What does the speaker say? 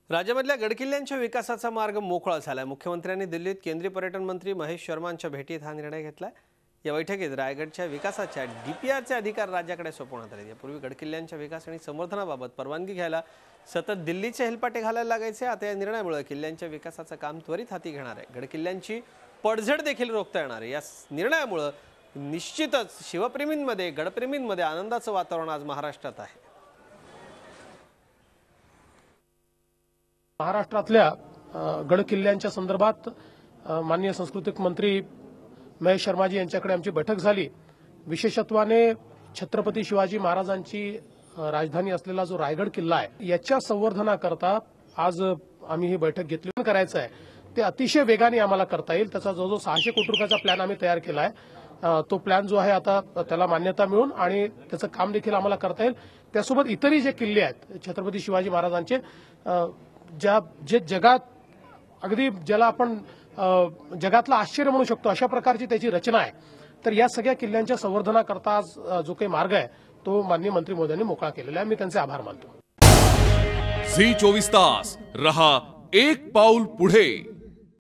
राज्यामधल्या गडकिल्ल्यांच्या विकासाचा मार्ग मोकळा झालाय। मुख्यमंत्र्यांनी दिल्लीत केंद्रीय पर्यटन मंत्री महेश शर्मांच्या भेटीत हा निर्णय घेतलाय। या बैठकीत रायगडच्या विकासाच्या डीपीआरचे अधिकार राज्याकडे सोपवण्यात आले। यापूर्वी गडकिल्ल्यांच्या विकास आणि संवर्धनाबाबत परवानगी घ्यायला सतत दिल्लीचे हेलपाटे घालायला लागायचे। आता या निर्णयामुळे किल्ल्यांच्या विकासाचं काम त्वरित हाती घेणार आहे। गडकिल्ल्यांची पडझड देखील रोखता येणार आहे। या निर्णयामुळे निश्चितच शिवप्रेमींमध्ये गडप्रेमींमध्ये आनंदाचं वातावरण आज महाराष्ट्रात आहे। महाराष्ट्रातल्या गडकिल्ल्यांच्या संदर्भात माननीय सांस्कृतिक मंत्री महेश शर्माजी यांच्याकडे आमची बैठक झाली। विशेषत्वाने छत्रपती शिवाजी महाराजांची राजधानी असलेला जो रायगड किल्ला आहे याच्या संवर्धनाकरता आज आम्ही ही बैठक घेतली। करायचं आहे ते अतिशय वेगाने आम्हाला करता येईल। त्याचा जो 600 कोटी रुपयाचा प्लॅन आम्ही तयार केला आहे तो प्लॅन जो आहे आता त्याला मान्यता मिळून आणि त्याचं काम देखील आम्हाला करता येईल। त्यासोबत इतरही जे किल्ले आहेत छत्रपती शिवाजी महाराजांचे जे जगात अगदी ज्याला आपण जगातला आश्चर्य म्हणू शकतो अशा प्रकारची त्याची रचना आहे। तर या सगळ्या किल्ल्यांच्या संवर्धनाकरता आज जो काही मार्ग आहे तो माननीय मंत्री महोदयांनी मोकळा केलेला आहे। मी त्यांचे आभार मानतो। झी 24 तास रहा एक पाऊल पुढे।